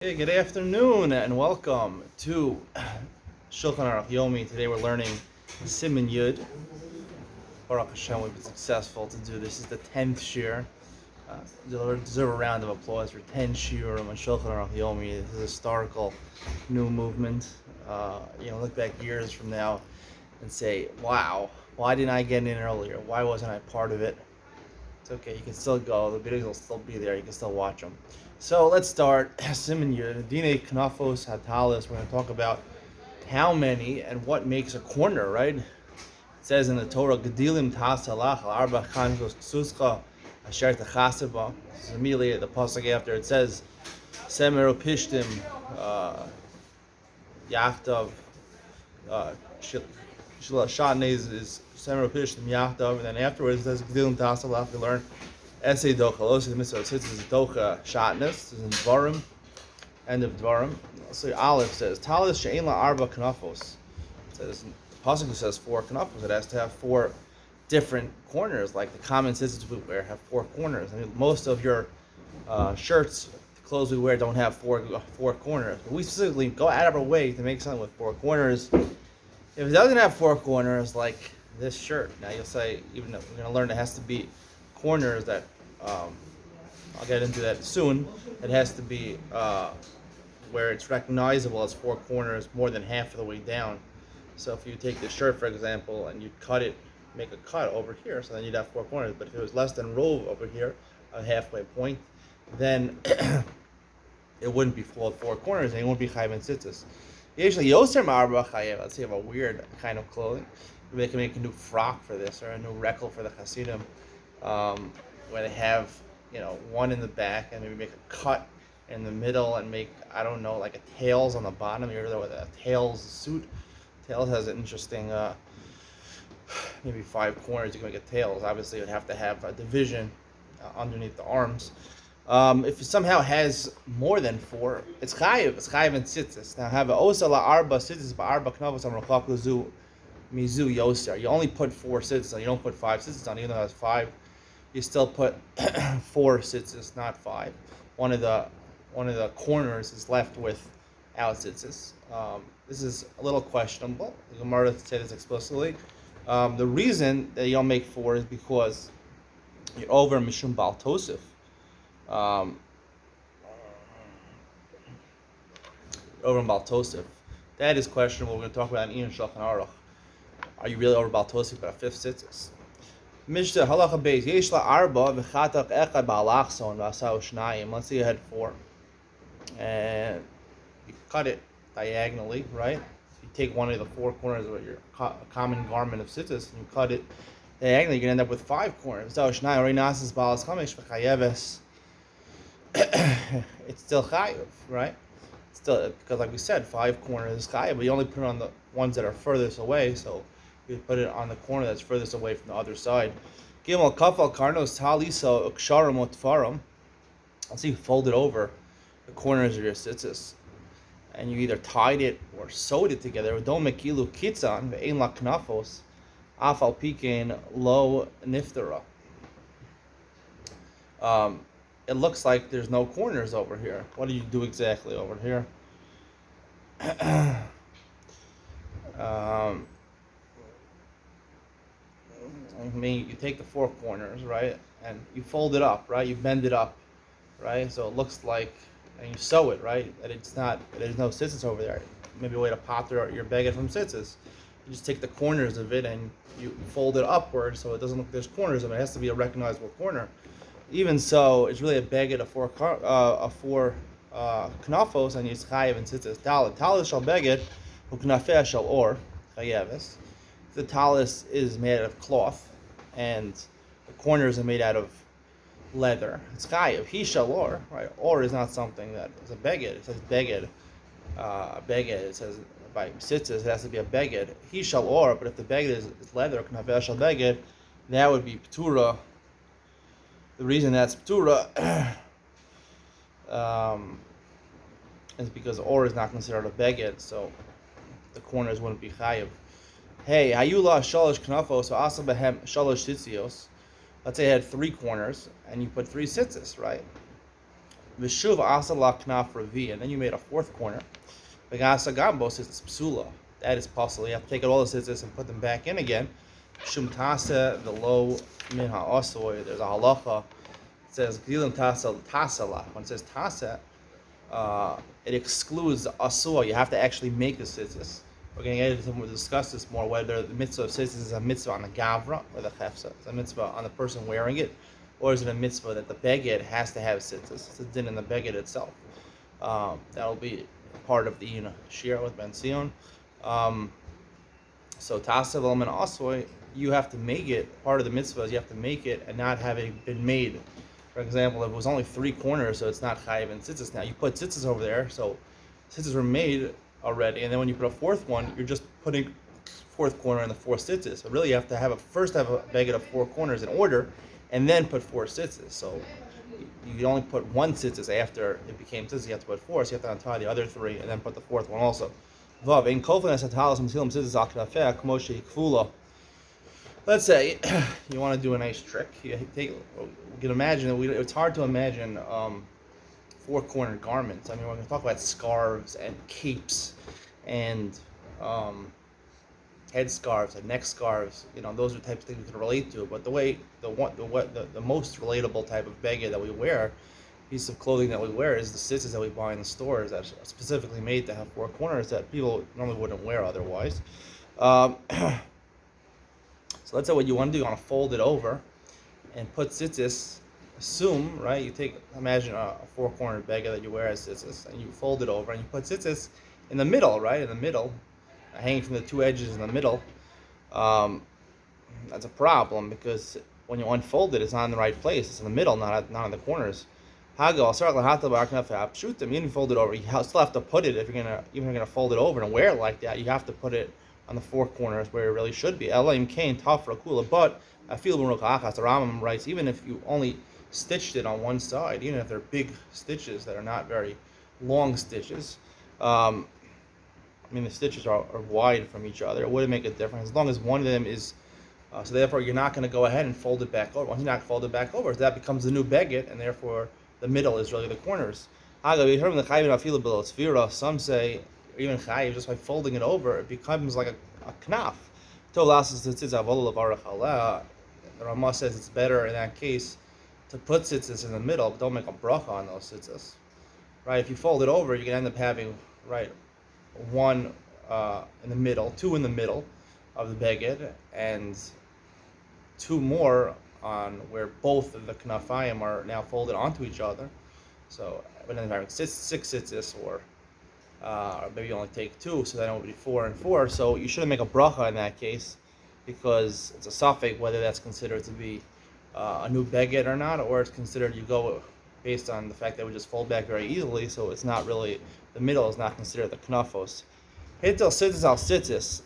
Hey, good afternoon and welcome to Shulchan Aruch Yomi. Today we're learning Siman Yud. Orach Hashem, we've been successful to do this. This is the 10th shir. Deserve a round of applause for 10 shir on Shulchan Aruch Yomi. This is a historical new movement. Look back years from now and say, wow, why didn't I get in earlier? Why wasn't I part of it? It's okay, you can still go. The videos will still be there. You can still watch them. So let's start. Siman Yud, Dine Knafos Hatalis. We're going to talk about how many and what makes a corner, right? It says in the Torah, Gedilim Tasalach Arba Chanchos Ksuscha Asher Techaseba. This is immediately the pasuk after. It says, Semer Pishtim Yachtav Shatnez is Semer Pishtim Yachtav, and then afterwards it says Gedilim Tasalach. We learn Essay Docha, Losi the Mitzvah Tzitz is Docha Shatnez. This is in Dvarim, end of Dvarim. So Aleph says, Talis She'en La Arba Knafos. It says, pasuk says 4 knafos. It has to have 4 different corners, like the common tzitzits we wear have 4 corners. I mean, most of your shirts, clothes we wear don't have four corners. But we specifically go out of our way to make something with 4 corners. If it doesn't have 4 corners, like this shirt, now you'll say, even though we're going to learn it has to be corners that I'll get into that soon. It has to be where it's recognizable as 4 corners more than half of the way down. So if you take the shirt, for example, and you cut it, make a cut over here, so then you'd have 4 corners. But if it was less than rove over here, a halfway point, then it wouldn't be full of 4 corners, and it won't be Chaim and Tzitzis. Usually, Yoser Ma'arba Chayev. Let's say you have a weird kind of clothing. Maybe they can make a new frock for this, or a new rekel for the Hasidim, where they have, one in the back, and maybe make a cut in the middle, and make, I don't know, like a tails on the bottom. You're there with a tails suit. Tails has an interesting, maybe 5 corners. You can make a tails. Obviously, it would have to have a division underneath the arms. If it somehow has more than 4, it's chayiv. It's chayiv and tzitzis. Now, have a osa la arba tzitzis ba'arba knavos amrachak luzu mizu yoser. You only put 4 tzitzis on. You don't put 5 tzitzis on. Even though it has 5, you still put 4 tzitzis, not 5. One of the corners is left without tzitzis. This is a little questionable. The Gemara said this explicitly. The reason that you don't make 4 is because you're over mishum bal tosif. Over bal tosif. That is questionable. We're going to talk about in Shulchan Aruch. Are you really over bal tosif by a 5th tzitzis? Mishnah halacha beis yesh la arba v'chatak echad ba'alachson v'asau shnayim. Let's say you had 4, and you cut it diagonally, right? You take one of the 4 corners of your common garment of tzitzis and you cut it diagonally. You're gonna end up with 5 corners. V'asau shnayim reinasis ba'alas chamesh v'chayeves. It's still chayev, right? Still, because like we said, 5 corners is chayev, but you only put it on the ones that are furthest away. So you put it on the corner that's furthest away from the other side. Gimel kafal karnos talisa uksharim otfarim. Let's see, you fold it over the corners of your tzitzis, and you either tied it or sewed it together. Don't mekilu kitzan ve'ein la knafos afal pikein lo niftara. It looks like there's no corners over here. What do you do exactly over here? I mean, you take the 4 corners, right, and you fold it up, right? You bend it up, right? So it looks like, and you sew it, right? That it's not, there's no tzitzis over there. Maybe a way to pop your baguette from tzitzis. You just take the corners of it and you fold it upward so it doesn't look like there's corners of it. It has to be a recognizable corner. Even so, it's really a baguette of 4 knafos, and it's chayev and tzitzis. Talis shall baguette, uknafeh shall or chayeves. The talis is made out of cloth, and the corners are made out of leather. It's chayev. He shall or, right? Or is not something that is a baguette. It says baguette. Baguette. It says by tzitzis, it has to be a baguette. He shall or, but if the baguette is leather, knafeh shall baguette, that would be ptura. The reason that's ptura is because or is not considered a baguette, so the corners wouldn't be chayev. Hey, hayula shalosh knafos, so asa behem shalosh tzitzios. Let's say it had 3 corners, and you put 3 tzitzis, right? Vishuv asala knaf ravi, and then you made a fourth corner. V'gasa gambos is psula. That is possible. You have to take out all the tzitzis and put them back in again. Shum tasa the low min ha'asoy. There's a halacha. It says gilim tasa tasala. When it says tasa, it excludes the asur. You have to actually make the tzitzis. We're going to get into, we'll discuss this more, whether the mitzvah of tzitzis is a mitzvah on the gavra or the chefsa. It's a mitzvah on the person wearing it, or is it a mitzvah that the beged has to have tzitzis? It's a din in the beged itself. That'll be part of the shira with Ben Sion. So tasa v'lomen asur, you have to make it. Part of the mitzvah is you have to make it and not have it been made. For example, if it was only 3 corners, so it's not chayiv and tzitzis now. You put tzitzis over there, so tzitzis were made already, and then when you put a fourth one, you're just putting fourth corner in the 4 tzitzis. So really, you have to have first have a beged of 4 corners in order, and then put 4 tzitzis. So you only put 1 tzitzis after it became tzitzis. You have to put 4, so you have to untie the other 3, and then put the 4th one also. Let's say you want to do a nice trick. You can imagine that it's hard to imagine 4-cornered garments. I mean, we're going to talk about scarves and capes and head scarves and neck scarves. Those are types of things we can relate to. But the most relatable type of beged that we wear, piece of clothing that we wear, is the tzitzis that we buy in the stores that are specifically made to have 4 corners that people normally wouldn't wear otherwise. So let's say what you want to do, you want to fold it over and put tzitzis. Assume, right? Imagine a 4-cornered beged that you wear as tzitzis, and you fold it over and you put tzitzis in the middle, right? In the middle, hanging from the 2 edges in the middle. That's a problem because when you unfold it, it's not in the right place. It's in the middle, not in the corners. Even if you fold it over, you still have to put it. Even if you're gonna fold it over and wear it like that, you have to put it on the 4 corners where it really should be. But I feel the Rambam writes, even if you only stitched it on one side, even if they're big stitches that are not very long stitches. The stitches are wide from each other. It wouldn't make a difference as long as one of them is. So therefore, you're not going to go ahead and fold it back over. Once you're not fold it back over, that becomes the new beged, and therefore the middle is really the corners. Some say even chayiv, just by folding it over, it becomes like a knaf. The Ramah says it's better in that case to put tzitzis in the middle, but don't make a bracha on those tzitzis. Right? If you fold it over, you can end up having 1 in the middle, 2 in the middle of the beged, and 2 more on where both of the knafayim are now folded onto each other. So, but then having 6 tzitzis, or maybe you only take 2, so then it would be 4 and 4. So you shouldn't make a bracha in that case, because it's a suffix whether that's considered to be a new beged or not, or it's considered you go based on the fact that we just fold back very easily, so it's not really, the middle is not considered the knafos. Hitel tzitzis al tzitzis.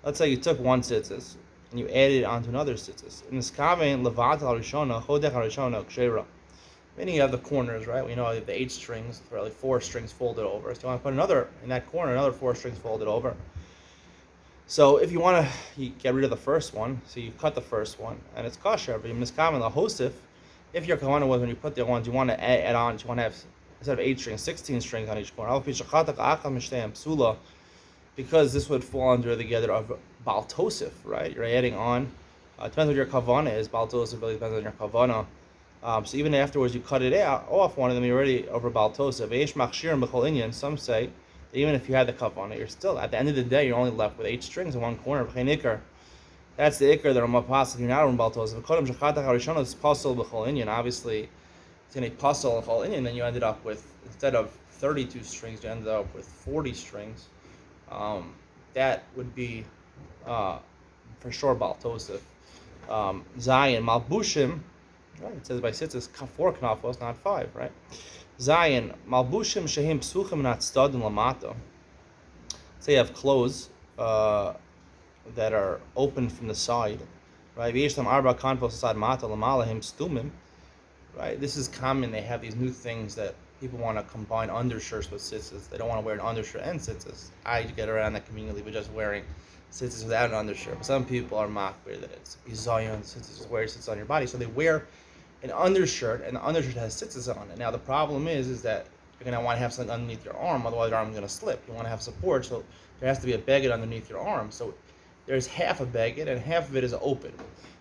Let's say you took 1 tzitzis and you added it onto another tzitzis. In this kaven levat al rishona chodech al rishona kshera. Meaning you have the corners, right? We know you have the 8 strings, really 4 strings folded over. So you want to put another in that corner, another 4 strings folded over. So if you want to get rid of the first one, so you cut the first one, and it's kosher. But you miskaven the hosif. If your kavanah was when you put the ones you want to add on, you want to have, instead of 8 strings, 16 strings on each corner. Because this would fall under the gather of Baal Tosif, right? You're adding on. Depends what your kavanah is. Baal Tosif really depends on your kavanah. So even afterwards, you cut it off one of them, you're already over Baal Tosif. Some say that even if you had the kavanah, you're still, at the end of the day, you're only left with 8 strings in one corner. That's the ikar that are mapasil. You're not on Baal Tosif. It's possible b'chol inyan. Obviously, it's in a pasul b'chol inyan. Then you ended up with, instead of 32 strings, you ended up with 40 strings. That would be for sure Baal Tosif. Zion Malbushim. Right, it says by tzitzis 4 knafos, not 5, right? Zion Malbushim shehim psuchim not stadim lamato. Say you have clothes that are open from the side, right? V'yeshtam arba kanfos asad mata lamalahim stumim. Right, this is common. They have these new things that people want to combine undershirts with tzitzis. They don't want to wear an undershirt and tzitzis. I get around that community with just wearing tzitzis without an undershirt. But some people are makbir that it's bizayon, tzitzis is where it sits on your body. So they wear an undershirt, and the undershirt has tzitzis on it. Now the problem is that you're going to want to have something underneath your arm, otherwise your arm is going to slip. You want to have support, so there has to be a beged underneath your arm. So there's half a beged, and half of it is open.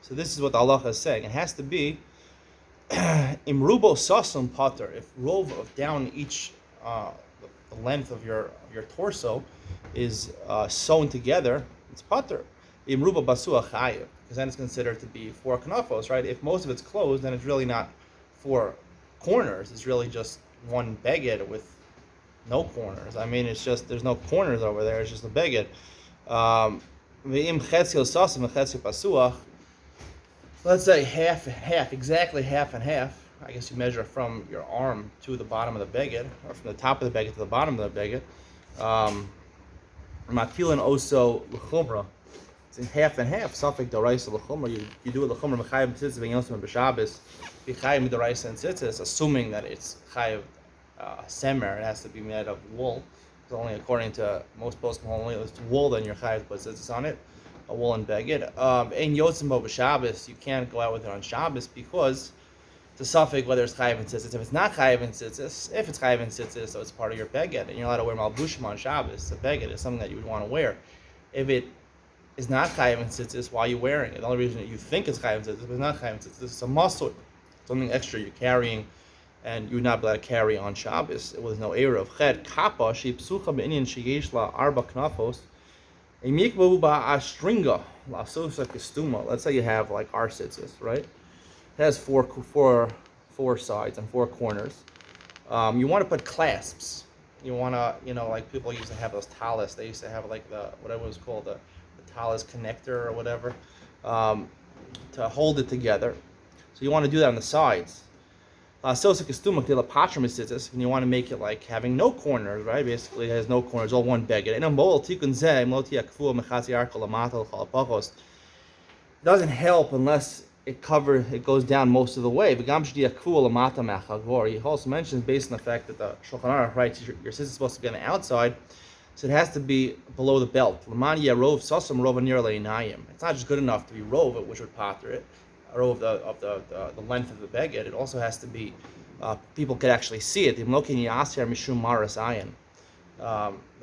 So this is what the halacha is saying. It has to be imrubo sasum pater. If rove of down each the length of your torso is sewn together, it's pater. Imrubo basua chayiv, because then it's considered to be 4 knafos, right? If most of it's closed, then it's really not 4 corners. It's really just one beged with no corners. I mean, it's just there's no corners over there. It's just a beged. Ve'im chetzil sasum v'chetzil pasuach. Let's say half, exactly half and half. I guess you measure from your arm to the bottom of the beged, or from the top of the beged to the bottom of the beged. Matilin also l'chumra. It's in half and half. Safek d'oraisa l'chumra. You do it l'chumra mechayev tzitzis v'yosim b'shabes. V'chayev d'oraisa and tzitzis, assuming that it's chayev semer. It has to be made of wool. It's only according to most poskim only it's wool. Then your chayev puts tzitzis on it. A woolen beged. In yotzim b'Shabbos, you can't go out with it on Shabbos because it's a suffix whether it's chayiv and tzitzis. If it's not chayiv and tzitzis, if it's chayiv and tzitzis, so it's part of your beged, and you're allowed to wear malbushim on Shabbos. A beged is something that you would want to wear. If it is not chayiv and tzitzis, why are you wearing it? The only reason that you think it's chayiv and tzitzis, but it's not chayiv and tzitzis. It's a muscle, something extra you're carrying, and you would not be allowed to carry on Shabbos. It was no error of ched kappa she psucha be'inyan sheyesh la arba knafos. A mikvah ba'astringa la sosa kistuma. Let's say you have like our tzitzis, right? It has four sides and 4 corners. You want to put clasps. You want to, like people used to have those talis. They used to have like whatever it was called, the talis connector or whatever, to hold it together. So you want to do that on the sides. And you want to make it like having no corners, right? Basically, it has no corners, all one beged. It doesn't help unless it goes down most of the way. He also mentions, based on the fact that the Shulchan Aruch writes your tzitzis is supposed to be on the outside, so it has to be below the belt. It's not just good enough to be rov, which would pater it. Of the length of the beged, it also has to be people could actually see it. The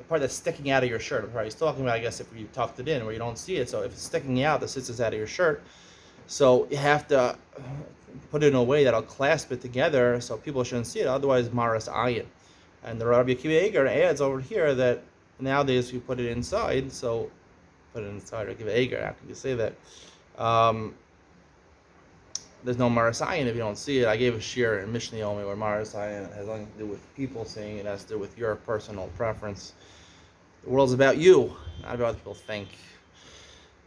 part that's sticking out of your shirt. He's talking about, I guess, if you tucked it in where you don't see it. So if it's sticking out, the tzitzis out of your shirt. So you have to put it in a way that'll clasp it together so people shouldn't see it. Otherwise, maras ayin. And the Rabbi Akiva Eger adds over here that nowadays we put it inside. So put it inside. Rabbi Akiva Eger. How can you say that? There's no marasayin if you don't see it. I gave a shir in Mishnah Yomi where marasayin has nothing to do with people seeing it. It has to do with your personal preference. The world's about you, not about what people think.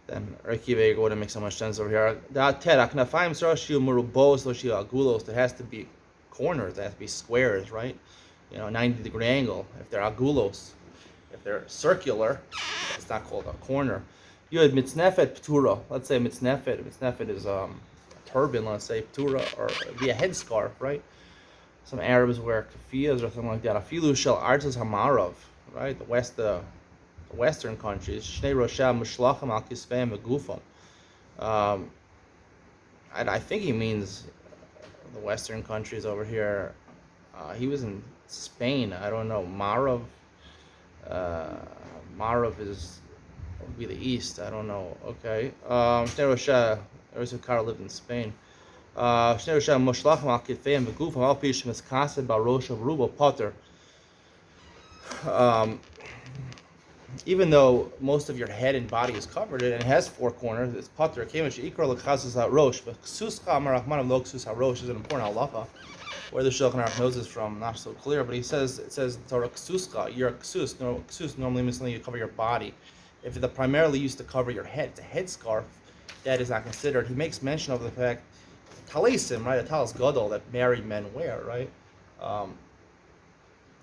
Then Reiki Vega wouldn't make so much sense over here. There has to be corners, there has to be squares, right? 90-degree angle. If they're agulos, if they're circular, it's not called a corner. You had mitznefet ptura. Let's say mitznefet. Mitznefet is turban, let's say, ptura, or be a headscarf, right? Some Arabs wear kafiyas or something like that. Afilu shel artzas hamarov, right? The Western countries. Shnei rosham mushlachim al kisveim v'gufam. I think he means the Western countries over here. He was in Spain. I don't know. Marov. Marov would be the east. I don't know. Okay. Shnei rosham. Carl lived in Spain. Even though most of your head and body is covered, and it has 4 corners, it's pater. Is an important halacha. Where the Shulchan Aruch knows this from, not so clear, but it says Torah ksuska. Your ksus. No, ksus normally means something you cover your body. If the primarily used to cover your head, it's a headscarf. That is not considered. He makes mention of the fact, talisim, right? A talis gadol that married men wear, right?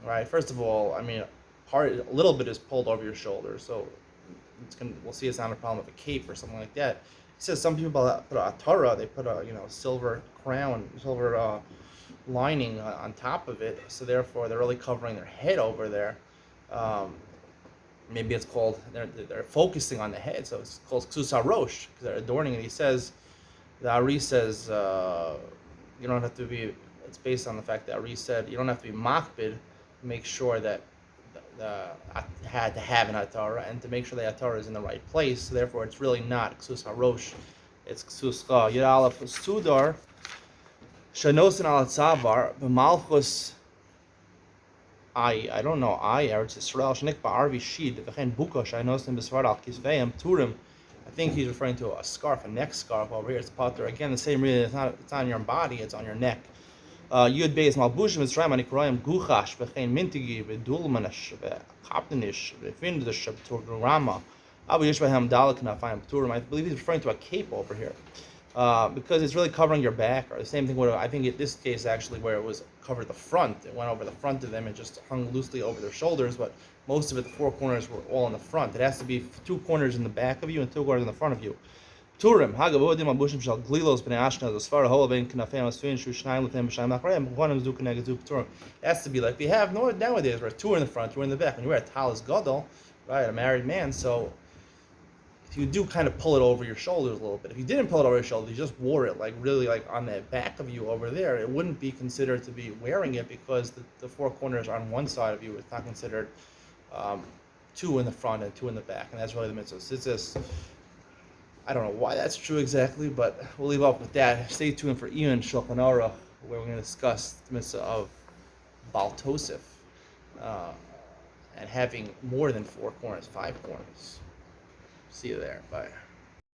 Right. First of all, I mean, a little bit is pulled over your shoulders, so we'll see it's not a problem with a cape or something like that. He says some people put a Torah, they put a silver crown, silver lining on top of it, so therefore they're really covering their head over there. Maybe it's called, they're focusing on the head, so it's called ksus harosh, because they're adorning it. He says, the Ari says, you don't have to be. It's based on the fact that Ari said you don't have to be makbid to make sure that had to have an atara and to make sure the atara is in the right place. So therefore, it's really not ksus harosh. It's ksus ka yud aleph sudar shanosin al tzavar b'malchus. I don't know. Eretz Yisrael shnikba arvi shid v'chen buka shanosin b'svard al kisveim turim. I think he's referring to a scarf, a neck scarf over here. It's potter. Again, the same reason. It's on your body. It's on your neck. Yud beis malbushim Mitzrayim anikroyim guchash v'chein mintigi v'dulmanish v'kaptanish v'findish v'turama abu yishvahem dalek nafayim turim. I believe he's referring to a cape over here, because it's really covering your back. Or the same thing would I think in this case actually where it was covered the front. It went over the front of them and just hung loosely over their shoulders, but most of it, the four corners were all in the front. It has to be two corners in the back of you and two corners in the front of you. Turim, Hagabodim, Abushim shall glilos ben Ashna, the Sfar, Holabain, Kanafam, Swin, Shushnai, Latham, Shai Makrayam, Huanam Zuk, Negazuk, Turim. It has to be like we have nowadays where two in the front, two in the back. When you wear a talis gadol, right, a married man, so if you do kind of pull it over your shoulders a little bit. If you didn't pull it over your shoulders, you just wore it like really like on the back of you over there, it wouldn't be considered to be wearing it because the four corners are on one side of you. It's not considered two in the front and two in the back, and that's really the mitzvah. It's just, I don't know why that's true exactly, but we'll leave off with that. Stay tuned for Shulchan Aruch, where we're going to discuss the mitzvah of Bal Tosef, and having more than four corners, 5 corners. See you there. Bye.